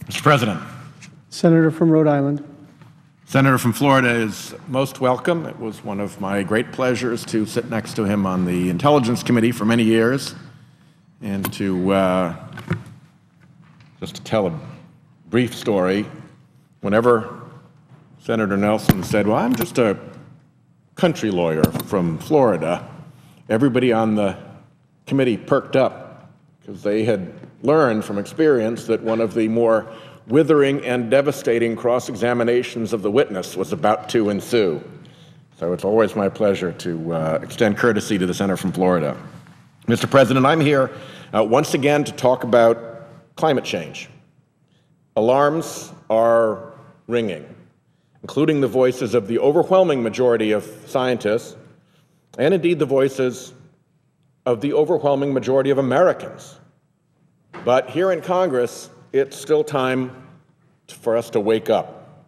Mr. President. Senator from Rhode Island. Senator from Florida is most welcome. It was one of my great pleasures to sit next to him on the Intelligence Committee for many years and to just to tell a brief story. Whenever Senator Nelson said, well, I'm just a country lawyer from Florida, everybody on the committee perked up because they had learned from experience that one of the more withering and devastating cross-examinations of the witness was about to ensue. So it's always my pleasure to extend courtesy to the senator from Florida. Mr. President, I'm here once again to talk about climate change. Alarms are ringing, including the voices of the overwhelming majority of scientists, and indeed the voices of the overwhelming majority of Americans. But here in Congress, it's still time for us to wake up.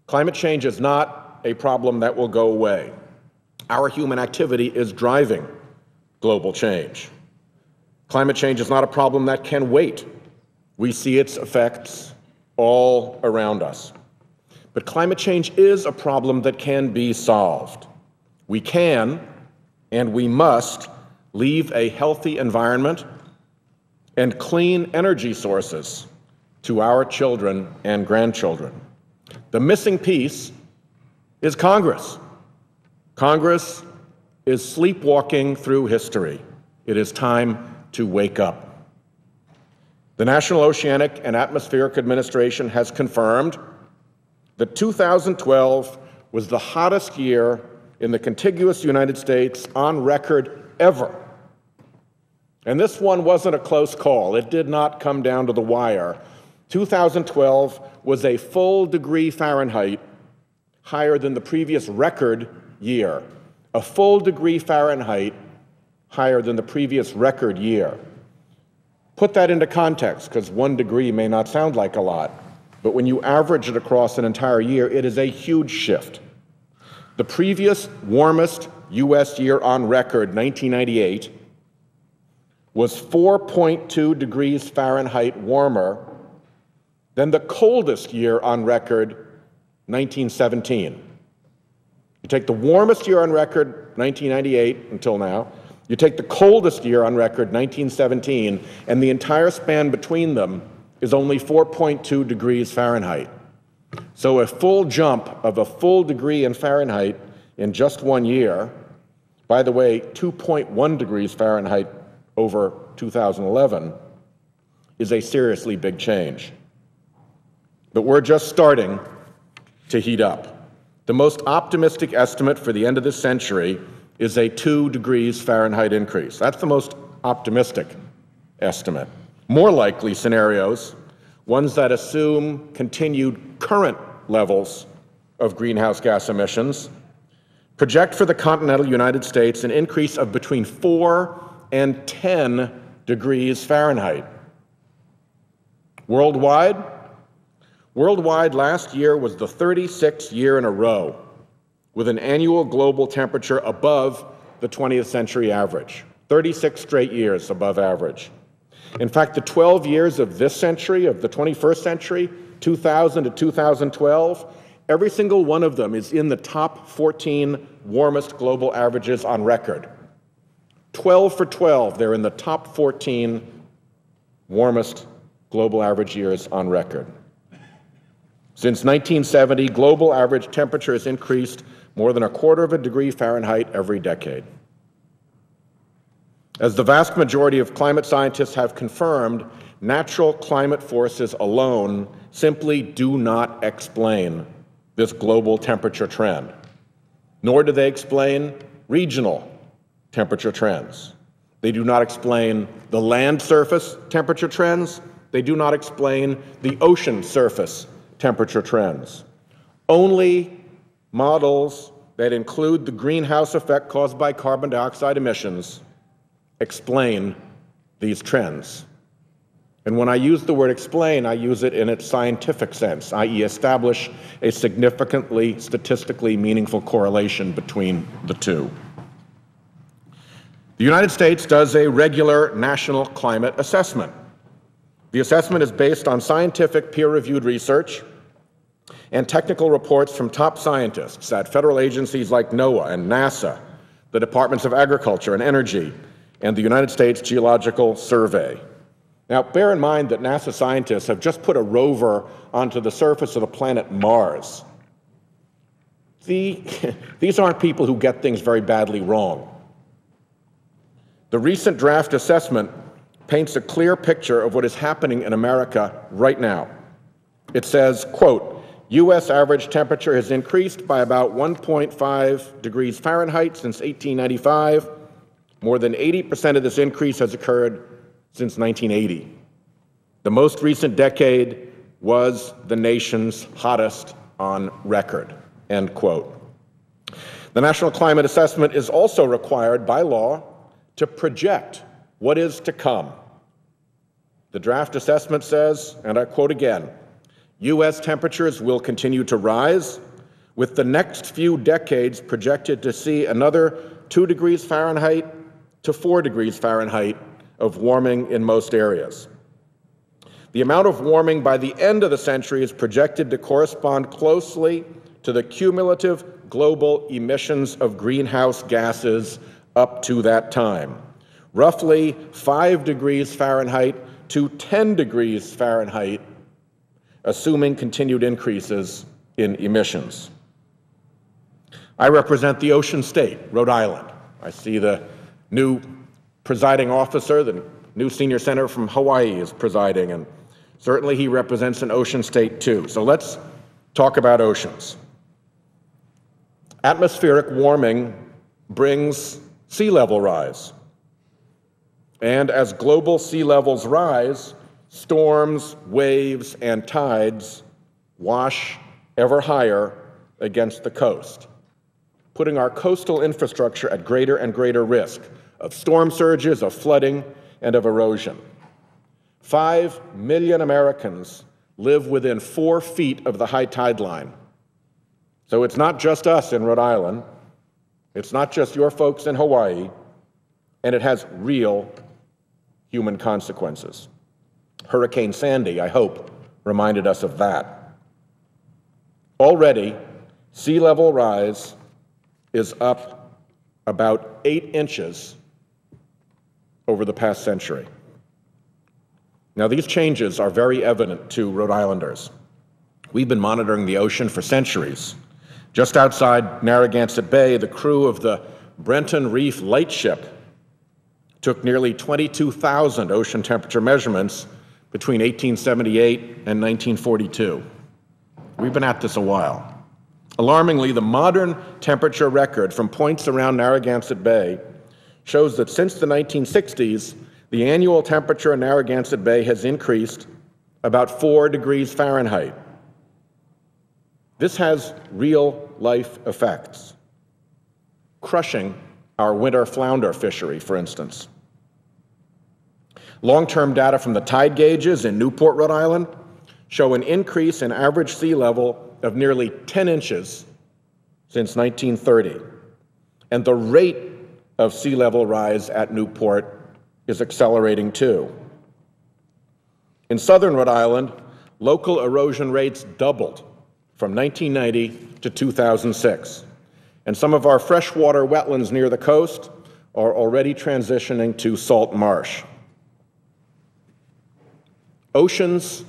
Climate change is not a problem that will go away. Our human activity is driving global change. Climate change is not a problem that can wait. We see its effects all around us. But climate change is a problem that can be solved. We can and we must leave a healthy environment and clean energy sources to our children and grandchildren. The missing piece is Congress. Congress is sleepwalking through history. It is time to wake up. The National Oceanic and Atmospheric Administration has confirmed that 2012 was the hottest year in the contiguous United States on record ever. And this one wasn't a close call. It did not come down to the wire. 2012 was a full degree Fahrenheit higher than the previous record year. A full degree Fahrenheit higher than the previous record year. Put that into context, because 1 degree may not sound like a lot, but when you average it across an entire year, it is a huge shift. The previous warmest U.S. year on record, 1998, was 4.2 degrees Fahrenheit warmer than the coldest year on record, 1917. You take the warmest year on record, 1998 until now, you take the coldest year on record, 1917, and the entire span between them is only 4.2 degrees Fahrenheit. So a full jump of a full degree in Fahrenheit in just 1 year, by the way, 2.1 degrees Fahrenheit over 2011, is a seriously big change. But we're just starting to heat up. The most optimistic estimate for the end of this century is a 2 degrees Fahrenheit increase. That's the most optimistic estimate. More likely scenarios, ones that assume continued current levels of greenhouse gas emissions, project for the continental United States an increase of between 4 and 10 degrees Fahrenheit. Worldwide last year was the 36th year in a row with an annual global temperature above the 20th century average. 36 straight years above average. In fact, the 12 years of this century, of the 21st century, 2000 to 2012, every single one of them is in the top 14 warmest global averages on record. 12 for 12, they're in the top 14 warmest global average years on record. Since 1970, global average temperature has increased more than 1/4 degree Fahrenheit every decade. As the vast majority of climate scientists have confirmed, natural climate forces alone simply do not explain this global temperature trend, nor do they explain regional temperature trends. They do not explain the land surface temperature trends. They do not explain the ocean surface temperature trends. Only models that include the greenhouse effect caused by carbon dioxide emissions explain these trends. And when I use the word explain, I use it in its scientific sense, i.e. establish a significantly statistically meaningful correlation between the two. The United States does a regular national climate assessment. The assessment is based on scientific peer-reviewed research and technical reports from top scientists at federal agencies like NOAA and NASA, the Departments of Agriculture and Energy, and the United States Geological Survey. Now, bear in mind that NASA scientists have just put a rover onto the surface of the planet Mars. These aren't people who get things very badly wrong. The recent draft assessment paints a clear picture of what is happening in America right now. It says, quote, U.S. average temperature has increased by about 1.5 degrees Fahrenheit since 1895. More than 80% of this increase has occurred since 1980. The most recent decade was the nation's hottest on record, end quote. The National Climate Assessment is also required by law to project what is to come. The draft assessment says, and I quote again, U.S. temperatures will continue to rise, with the next few decades projected to see another 2 degrees Fahrenheit to 4 degrees Fahrenheit of warming in most areas. The amount of warming by the end of the century is projected to correspond closely to the cumulative global emissions of greenhouse gases up to that time, roughly 5 degrees Fahrenheit to 10 degrees Fahrenheit, assuming continued increases in emissions. I represent the ocean state, Rhode Island. I see the new presiding officer, the new senior senator from Hawaii is presiding, and certainly he represents an ocean state too. So let's talk about oceans. Atmospheric warming brings sea level rise. And as global sea levels rise, storms, waves, and tides wash ever higher against the coast, putting our coastal infrastructure at greater and greater risk of storm surges, of flooding, and of erosion. 5 million Americans live within 4 feet of the high tide line. So it's not just us in Rhode Island, it's not just your folks in Hawaii, and it has real human consequences. Hurricane Sandy, I hope, reminded us of that. Already, sea level rise is up about 8 inches over the past century. Now, these changes are very evident to Rhode Islanders. We've been monitoring the ocean for centuries. Just outside Narragansett Bay, the crew of the Brenton Reef Lightship took nearly 22,000 ocean temperature measurements between 1878 and 1942. We've been at this a while. Alarmingly, the modern temperature record from points around Narragansett Bay shows that since the 1960s, the annual temperature in Narragansett Bay has increased about 4 degrees Fahrenheit. This has real-life effects, crushing our winter flounder fishery, for instance. Long-term data from the tide gauges in Newport, Rhode Island, show an increase in average sea level of nearly 10 inches since 1930. And the rate of sea level rise at Newport is accelerating too. In southern Rhode Island, local erosion rates doubled from 1990 to 2006. And some of our freshwater wetlands near the coast are already transitioning to salt marsh. Oceans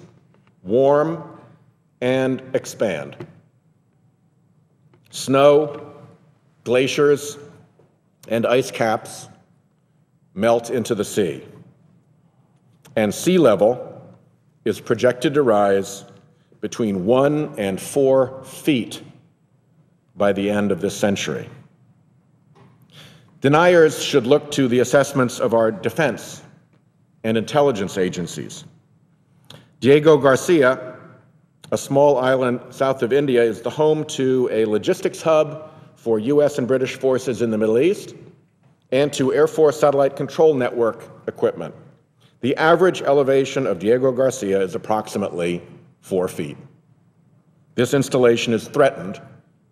warm and expand. Snow, glaciers, and ice caps melt into the sea. And sea level is projected to rise between 1 and 4 feet by the end of this century. Deniers should look to the assessments of our defense and intelligence agencies. Diego Garcia, a small island south of India, is the home to a logistics hub for U.S. and British forces in the Middle East and to Air Force Satellite Control Network equipment. The average elevation of Diego Garcia is approximately 4 feet. This installation is threatened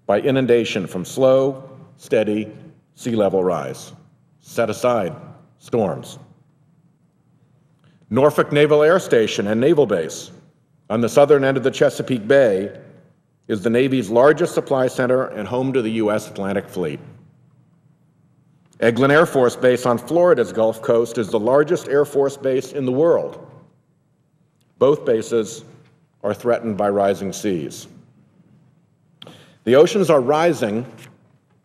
by inundation from slow, steady sea level rise. Set aside storms. Norfolk Naval Air Station and Naval Base on the southern end of the Chesapeake Bay is the Navy's largest supply center and home to the U.S. Atlantic Fleet. Eglin Air Force Base on Florida's Gulf Coast is the largest Air Force base in the world. Both bases are threatened by rising seas. The oceans are rising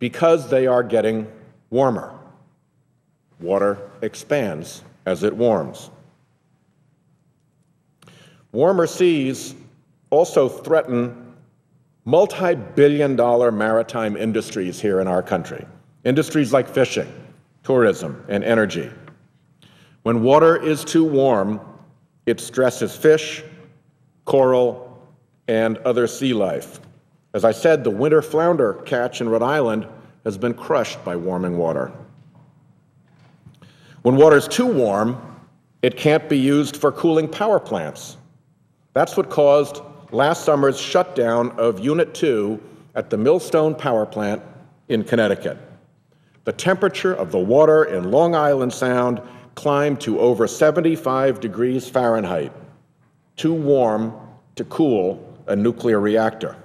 because they are getting warmer. Water expands as it warms. Warmer seas also threaten multi-billion-dollar maritime industries here in our country. Industries like fishing, tourism, and energy. When water is too warm, it stresses fish, coral, and other sea life. As I said, the winter flounder catch in Rhode Island has been crushed by warming water. When water is too warm, it can't be used for cooling power plants. That's what caused last summer's shutdown of Unit 2 at the Millstone Power Plant in Connecticut. The temperature of the water in Long Island Sound climbed to over 75 degrees Fahrenheit, too warm to cool a nuclear reactor.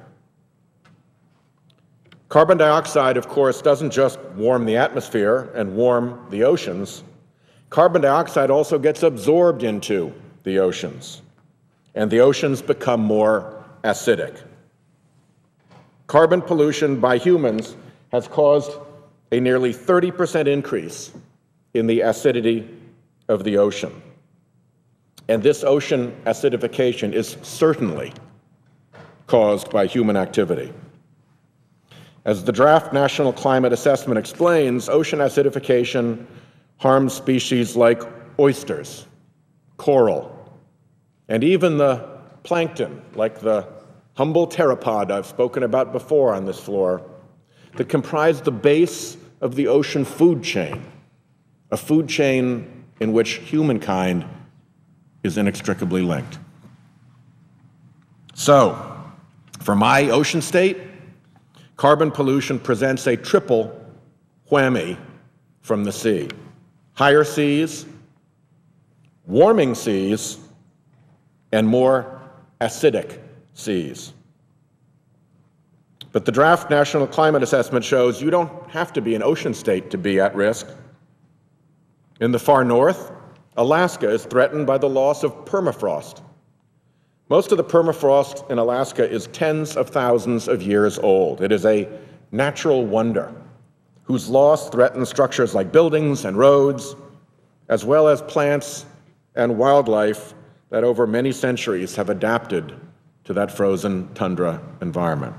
Carbon dioxide, of course, doesn't just warm the atmosphere and warm the oceans. Carbon dioxide also gets absorbed into the oceans, and the oceans become more acidic. Carbon pollution by humans has caused a nearly 30% increase in the acidity of the ocean. And this ocean acidification is certainly caused by human activity. As the draft National Climate Assessment explains, ocean acidification harms species like oysters, coral, and even the plankton, like the humble pteropod I've spoken about before on this floor, that comprise the base of the ocean food chain, a food chain in which humankind is inextricably linked. So, for my ocean state, carbon pollution presents a triple whammy from the sea. Higher seas, warming seas, and more acidic seas. But the draft National Climate Assessment shows you don't have to be an ocean state to be at risk. In the far north, Alaska is threatened by the loss of permafrost. Most of the permafrost in Alaska is tens of thousands of years old. It is a natural wonder whose loss threatens structures like buildings and roads, as well as plants and wildlife that over many centuries have adapted to that frozen tundra environment.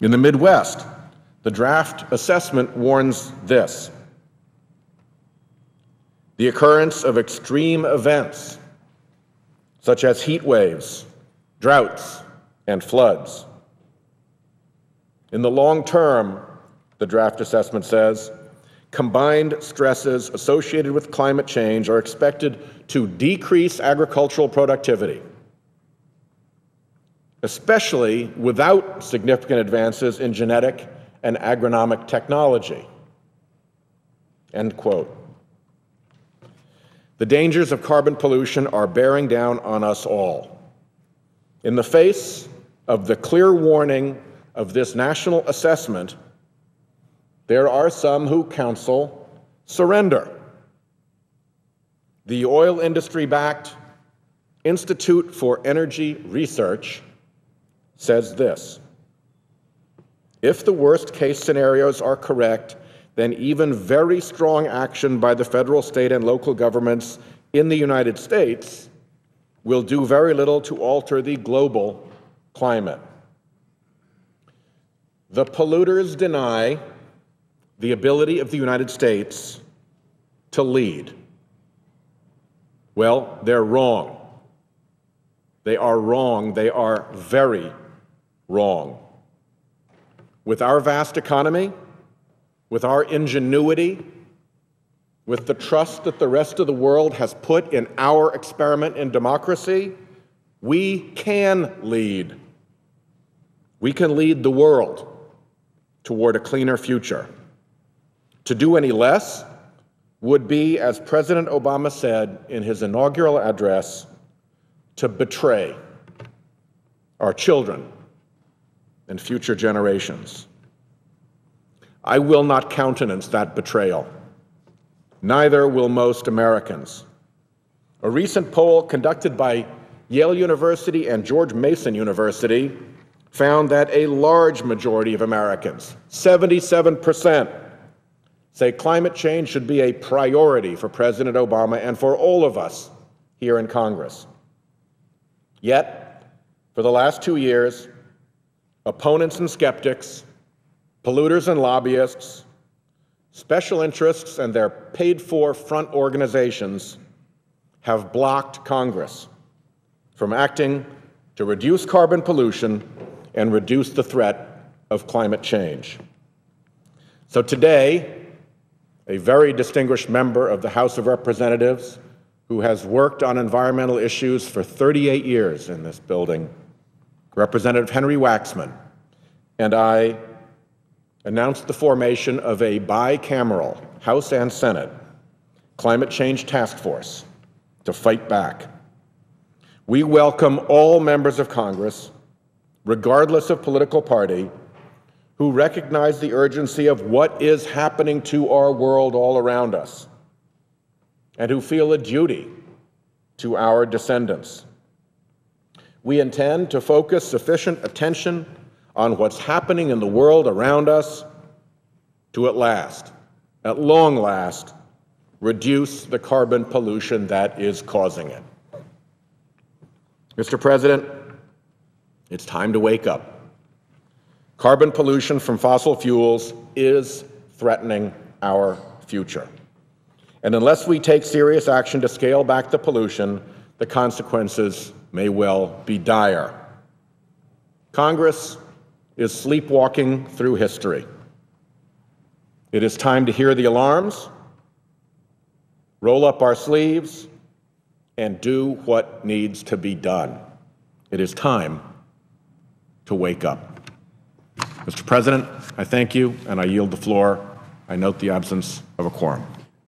In the Midwest, the draft assessment warns this: the occurrence of extreme events, such as heat waves, droughts, and floods. In the long term, the draft assessment says, combined stresses associated with climate change are expected to decrease agricultural productivity, especially without significant advances in genetic and agronomic technology. End quote. The dangers of carbon pollution are bearing down on us all. In the face of the clear warning of this national assessment, there are some who counsel surrender. The oil industry-backed Institute for Energy Research says this: if the worst-case scenarios are correct, then even very strong action by the federal, state, and local governments in the United States will do very little to alter the global climate. The polluters deny the ability of the United States to lead. Well, they're wrong. They are wrong. They are very wrong. With our vast economy, with our ingenuity, with the trust that the rest of the world has put in our experiment in democracy, we can lead. We can lead the world toward a cleaner future. To do any less would be, as President Obama said in his inaugural address, to betray our children and future generations. I will not countenance that betrayal. Neither will most Americans. A recent poll conducted by Yale University and George Mason University found that a large majority of Americans, 77%, say climate change should be a priority for President Obama and for all of us here in Congress. Yet, for the last 2 years, opponents and skeptics, polluters and lobbyists, special interests and their paid-for front organizations have blocked Congress from acting to reduce carbon pollution and reduce the threat of climate change. So today, a very distinguished member of the House of Representatives who has worked on environmental issues for 38 years in this building, Representative Henry Waxman, and I announced the formation of a bicameral House and Senate climate change task force to fight back. We welcome all members of Congress, regardless of political party, who recognize the urgency of what is happening to our world all around us, and who feel a duty to our descendants. We intend to focus sufficient attention on what's happening in the world around us to at long last, reduce the carbon pollution that is causing it. Mr. President, it's time to wake up. Carbon pollution from fossil fuels is threatening our future. And unless we take serious action to scale back the pollution, the consequences may well be dire. Congress is sleepwalking through history. It is time to hear the alarms, roll up our sleeves, and do what needs to be done. It is time to wake up. Mr. President, I thank you, and I yield the floor. I note the absence of a quorum.